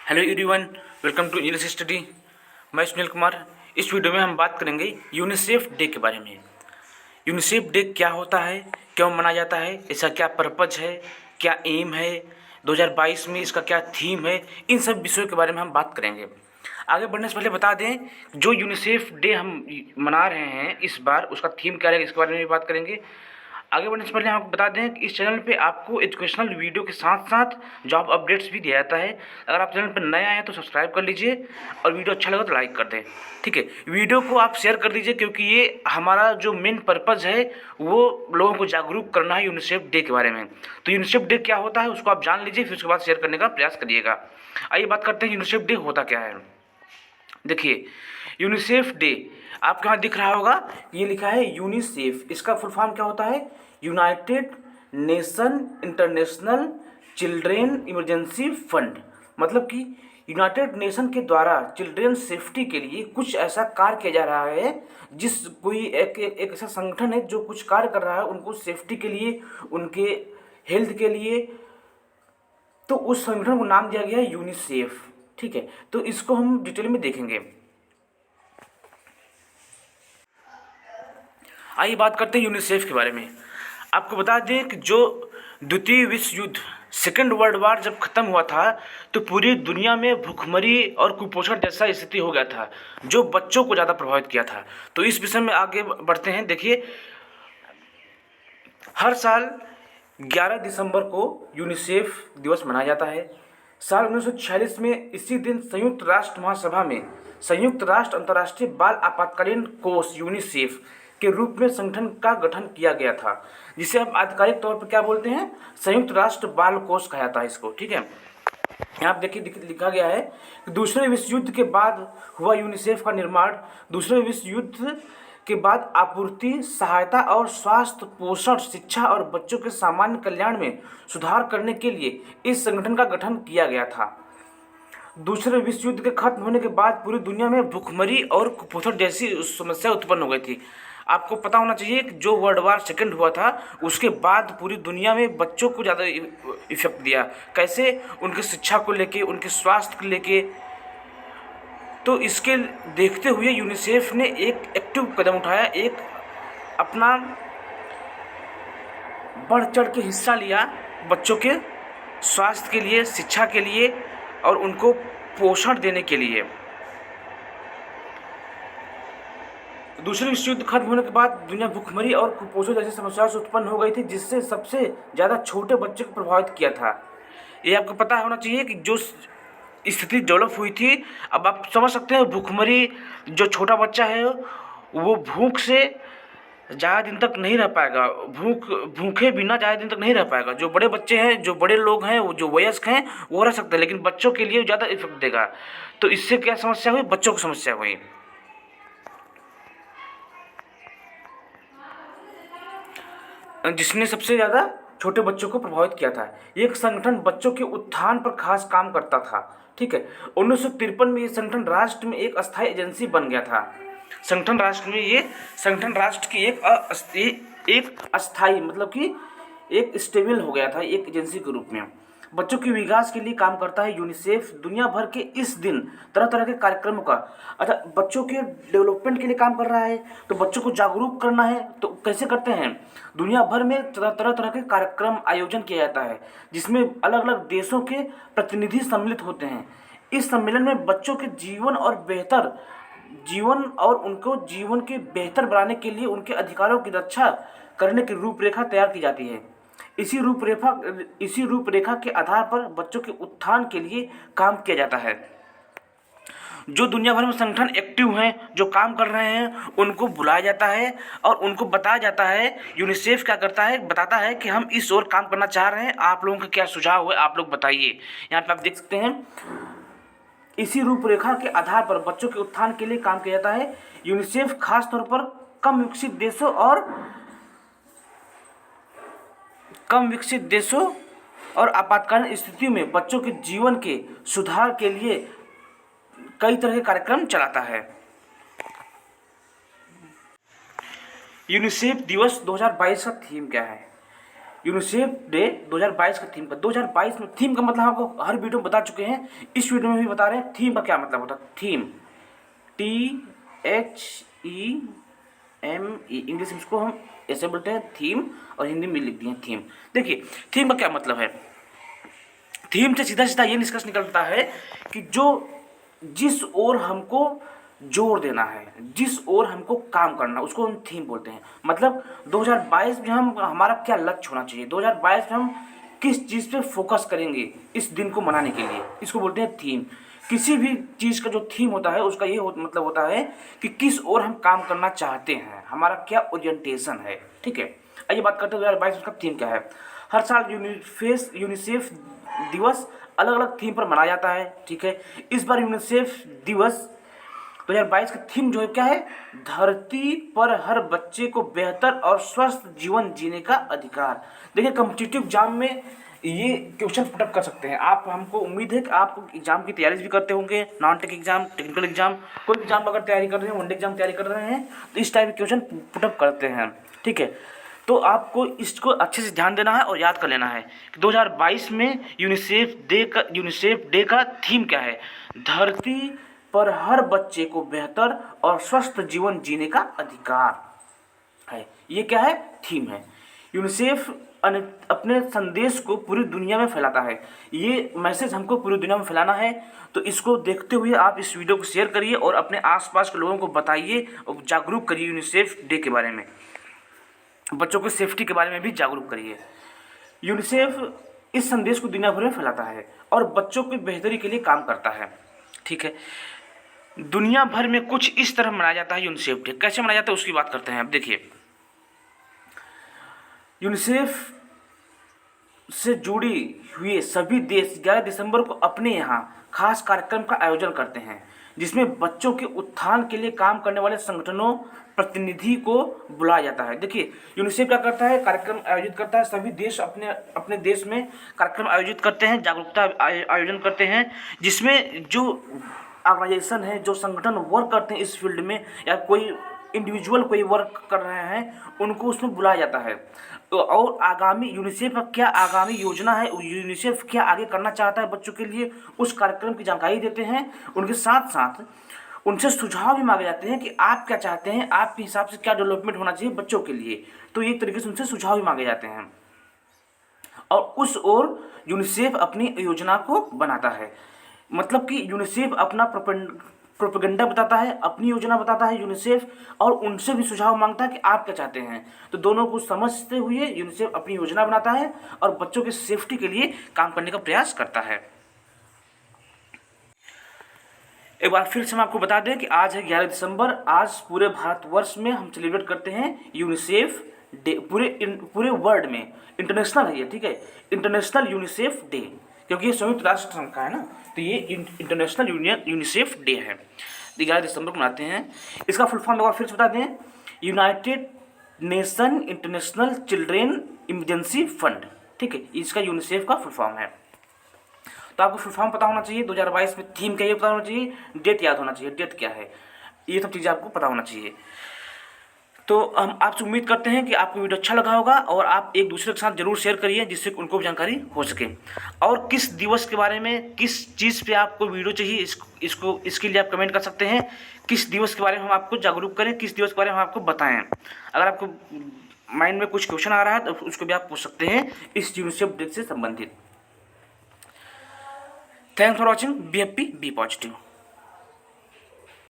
Hello everyone, welcome to English study. मैं सुनील कुमार। इस video में हम बात करेंगे यूनिसेफ डे के बारे में। यूनिसेफ डे क्या होता है, क्यों मनाया जाता है, इसका क्या पर्पज है, क्या एम है, 2022 में इसका क्या थीम है, इन सब विषयों के बारे में हम बात करेंगे। आगे बढ़ने से पहले बता दें, जो यूनिसेफ डे हम मना रहे हैं इस बार, उसका थीम क्या रहेगा इसके बारे में भी बात करेंगे। आगे बढ़ने से पहले हम आपको बता दें कि इस चैनल पे आपको एजुकेशनल वीडियो के साथ साथ जॉब अपडेट्स भी दिया जाता है। अगर आप चैनल पर नए आए हैं तो सब्सक्राइब कर लीजिए और वीडियो अच्छा लगा तो लाइक कर दें। ठीक है, वीडियो को आप शेयर कर दीजिए क्योंकि ये हमारा जो मेन पर्पज़ है वो लोगों को जागरूक करना है यूनिसेफ डे के बारे में। तो यूनिसेफ डे क्या होता है उसको आप जान लीजिए, फिर उसके बाद शेयर करने का प्रयास करिएगा। आइए बात करते हैं यूनिसेफ डे होता क्या है। देखिए, यूनिसेफ डे आपके यहाँ दिख रहा होगा, ये लिखा है यूनिसेफ। इसका फुल फॉर्म क्या होता है? United nation international children emergency fund. मतलब कि यूनाइटेड नेशन के द्वारा चिल्ड्रेन सेफ्टी के लिए कुछ ऐसा कार्य किया जा रहा है, जिस कोई एक ऐसा संगठन है जो कुछ कार्य कर रहा है उनको सेफ्टी के लिए, उनके हेल्थ के लिए। तो उस संगठन को नाम दिया गया है यूनिसेफ। ठीक है, तो इसको हम डिटेल में देखेंगे। आइए बात करते हैं यूनिसेफ के बारे में। आपको बता दें कि जो द्वितीय विश्व युद्ध, सेकेंड वर्ल्ड वार जब खत्म हुआ था तो पूरी दुनिया में भूखमरी और कुपोषण जैसा स्थिति हो गया था, जो बच्चों को ज़्यादा प्रभावित किया था। तो इस विषय में आगे बढ़ते हैं। देखिए, हर साल 11 दिसंबर को यूनिसेफ दिवस मनाया जाता है। साल 1946 में इसी दिन संयुक्त राष्ट्र महासभा में संयुक्त राष्ट्र अंतर्राष्ट्रीय बाल आपातकालीन कोष यूनिसेफ के रूप में संगठन का गठन किया गया था, जिसे हम आधिकारिक तौर पर क्या बोलते हैं? संयुक्त राष्ट्र बाल कोष कहा जाता है इसको। ठीक है, यहाँ पे देखिए लिखा गया है कि दूसरे विश्व युद्ध के बाद हुआ यूनिसेफ का निर्माण दूसरे विश्व युद्ध के बाद आपूर्ति, सहायता और स्वास्थ्य, पोषण, शिक्षा और बच्चों के सामान्य कल्याण में सुधार करने के लिए इस संगठन का गठन किया गया था। दूसरे विश्व युद्ध के खत्म होने के बाद पूरी दुनिया में भूखमरी और कुपोषण जैसी समस्या उत्पन्न हो गई थी। आपको पता होना चाहिए कि जो वर्ल्ड वार सेकेंड हुआ था उसके बाद पूरी दुनिया में बच्चों को ज़्यादा इफेक्ट दिया। कैसे? उनकी शिक्षा को लेके, उनके स्वास्थ्य को लेके। तो इसके देखते हुए यूनिसेफ ने एक एक्टिव कदम उठाया, एक अपना बढ़ चढ़ के हिस्सा लिया बच्चों के स्वास्थ्य के लिए, शिक्षा के लिए और उनको पोषण देने के लिए। दूसरे विश्व युद्ध खत्म होने के बाद दुनिया भूखमरी और कुपोषण जैसी समस्याओं से उत्पन्न हो गई थी, जिससे सबसे ज़्यादा छोटे बच्चे को प्रभावित किया था। ये आपको पता होना चाहिए कि जो स्थिति डेवलप हुई थी, अब आप समझ सकते हैं भूखमरी, जो छोटा बच्चा है वो भूख से ज़्यादा दिन तक नहीं रह पाएगा, भूखे बिना ज़्यादा दिन तक नहीं रह पाएगा। जो बड़े बच्चे हैं, जो बड़े लोग हैं, वो जो वयस्क हैं वो रह सकते हैं, लेकिन बच्चों के लिए ज़्यादा इफेक्ट देगा। तो इससे क्या समस्या हुई? बच्चों को समस्या हुई, जिसने सबसे ज़्यादा छोटे बच्चों को प्रभावित किया था। एक संगठन बच्चों के उत्थान पर खास काम करता था। ठीक है, 1953 में ये संगठन राष्ट्र में एक अस्थायी एजेंसी बन गया था। संगठन राष्ट्र की एक अस्थायी, मतलब कि एक स्टेबल हो गया था, एक एजेंसी के रूप में। बच्चों के विकास के लिए काम करता है यूनिसेफ। दुनिया भर के इस दिन तरह तरह के कार्यक्रमों का, अच्छा, बच्चों के डेवलपमेंट के लिए काम कर रहा है। तो बच्चों को जागरूक करना है तो कैसे करते हैं? दुनिया भर में तरह के कार्यक्रम आयोजन किया जाता है, जिसमें अलग अलग देशों के प्रतिनिधि सम्मिलित होते हैं। इस सम्मेलन में बच्चों के जीवन और उनको जीवन के बेहतर बनाने के लिए उनके अधिकारों की रक्षा करने की रूपरेखा तैयार की जाती है। इसी रूपरेखा के आधार पर बच्चों के उत्थान के लिए काम किया जाता है। जो दुनिया भर में संगठन एक्टिव हैं, जो काम कर रहे हैं, उनको बुलाया जाता है और उनको बताया जाता है। यूनिसेफ क्या करता है? बताता है कि हम इस ओर काम करना चाह रहे हैं, आप लोगों का क्या सुझाव है, आप लोग बताइए। यहाँ पे आप देख सकते हैं, इसी रूपरेखा के आधार पर बच्चों के उत्थान के लिए काम किया जाता है। यूनिसेफ खास तौर पर कम विकसित देशों और आपातकालीन स्थितियों में बच्चों के जीवन के सुधार के लिए कई तरह के कार्यक्रम चलाता है। यूनिसेफ दिवस 2022 का थीम क्या है? यूनिसेफ डे 2022 का थीम का 2022 में थीम का मतलब हम आपको हर वीडियो में बता चुके हैं, इस वीडियो में भी बता रहे हैं थीम का क्या मतलब होता है। थीम THEME, इंग्लिश में इसको हम ऐसे बोलते हैं थीम, और हिंदी में लिख दिए थीम। देखिए थीम का क्या मतलब है। थीम से सीधा सीधा ये निष्कर्ष निकलता है कि जिस ओर हमको जोर देना है, जिस ओर हमको काम करना, उसको हम थीम बोलते हैं। मतलब 2022 में हमारा क्या लक्ष्य होना चाहिए, 2022 में हम किस चीज़ पे फोकस करेंगे इस दिन को मनाने के लिए, इसको बोलते हैं थीम। किसी भी चीज़ का जो थीम होता है उसका ये मतलब होता है कि किस ओर हम काम करना चाहते हैं, हमारा क्या ओरिएंटेशन है। ठीक है, आइए बात करते हैं 2022 का थीम क्या है। हर साल यूनिसेफ दिवस अलग अलग थीम पर मनाया जाता है। ठीक है, इस बार यूनिसेफ दिवस 2022 का थीम जो है क्या है, धरती पर हर बच्चे को बेहतर और स्वस्थ जीवन जीने का अधिकार। देखिए कॉम्पिटिटिव एग्जाम में ये क्वेश्चन पुटअप कर सकते हैं आप। हमको उम्मीद है कि आप एग्जाम की तैयारी भी करते होंगे, non tech exam, technical exam, कोई एग्जाम अगर तैयारी कर रहे हैं, वनडे एग्जाम तैयारी कर रहे हैं, तो इस टाइप के क्वेश्चन पुटअप करते हैं। ठीक है, तो आपको इसको अच्छे से ध्यान देना है और याद कर लेना है कि 2022 में यूनिसेफ डे का थीम क्या है, धरती पर हर बच्चे को बेहतर और स्वस्थ जीवन जीने का अधिकार है। ये क्या है, थीम है। यूनिसेफ अपने संदेश को पूरी दुनिया में फैलाता है। ये मैसेज हमको पूरी दुनिया में फैलाना है, तो इसको देखते हुए आप इस वीडियो को शेयर करिए और अपने आसपास के लोगों को बताइए और जागरूक करिए यूनिसेफ डे के बारे में। बच्चों की सेफ्टी के बारे में भी जागरूक करिए। यूनिसेफ इस संदेश को दुनिया भर में फैलाता है और बच्चों की बेहतरी के लिए काम करता है। ठीक है, दुनिया भर में कुछ इस तरह मनाया जाता है यूनिसेफ डे। कैसे मनाया जाता है उसकी बात करते हैं। अब देखिए, यूनिसेफ से जुड़ी हुए सभी देश 11 दिसंबर को अपने यहाँ खास कार्यक्रम का आयोजन करते हैं, जिसमें बच्चों के उत्थान के लिए काम करने वाले संगठनों प्रतिनिधि को बुलाया जाता है। देखिए यूनिसेफ क्या करता है, कार्यक्रम आयोजित करता है। सभी देश अपने अपने देश में कार्यक्रम आयोजित करते हैं, जागरूकता आयोजन करते हैं, जिसमें जो ऑर्गेनाइजेशन है, जो संगठन वर्क करते हैं इस फील्ड में, या कोई इंडिविजुअल कोई वर्क कर रहे हैं, उनको उसमें बुलाया जाता है। तो और आगामी यूनिसेफ का क्या आगामी योजना है, यूनिसेफ क्या आगे करना चाहता है बच्चों के लिए, उस कार्यक्रम की जानकारी देते हैं। उनके साथ साथ उनसे सुझाव भी मांगे जाते हैं कि आप क्या चाहते हैं, आपके हिसाब से क्या डेवलपमेंट होना चाहिए बच्चों के लिए। तो एक तरीके से उनसे सुझाव भी मांगे जाते हैं और उस ओर यूनिसेफ अपनी योजना को बनाता है। मतलब कि यूनिसेफ अपना प्रोपेगेंडा बताता है, अपनी योजना बताता है यूनिसेफ, और उनसे भी सुझाव मांगता है कि आप क्या चाहते हैं। तो दोनों को समझते हुए यूनिसेफ अपनी योजना बनाता है और बच्चों की सेफ्टी के लिए काम करने का प्रयास करता है। एक बार फिर से हम आपको बता दें कि आज है 11 दिसंबर। आज पूरे भारतवर्ष में हम सेलिब्रेट करते हैं यूनिसेफ डे। पूरे वर्ल्ड में इंटरनेशनल है ये। ठीक है, इंटरनेशनल यूनिसेफ डे, क्योंकि ये संयुक्त राष्ट्र संघ का है ना, तो ये इंटरनेशनल यूनिसेफ डे है, 11 दिसंबर को मनाते हैं। इसका फुल फॉर्म एक बार फिर से बता दें, United nation international children emergency fund. ठीक है, इसका यूनिसेफ का फुल फॉर्म है। तो आपको फुल फॉर्म पता होना चाहिए, 2022 में थीम क्या है पता होना चाहिए, डेट याद होना चाहिए, डेट क्या है, ये सब चीज़ें आपको पता होना चाहिए। तो हम आपसे उम्मीद करते हैं कि आपको वीडियो अच्छा लगा होगा और आप एक दूसरे के साथ जरूर शेयर करिए, जिससे उनको भी जानकारी हो सके। और किस दिवस के बारे में, किस चीज़ पे आपको वीडियो चाहिए, इसके लिए आप कमेंट कर सकते हैं। किस दिवस के बारे में हम आपको जागरूक करें, किस दिवस के बारे में हम आपको बताएं। अगर आपको माइंड में कुछ क्वेश्चन आ रहा है तो उसको भी आप पूछ सकते हैं इस यूनिसेफ डे से संबंधित। Thanks for watching. Be happy, be positive.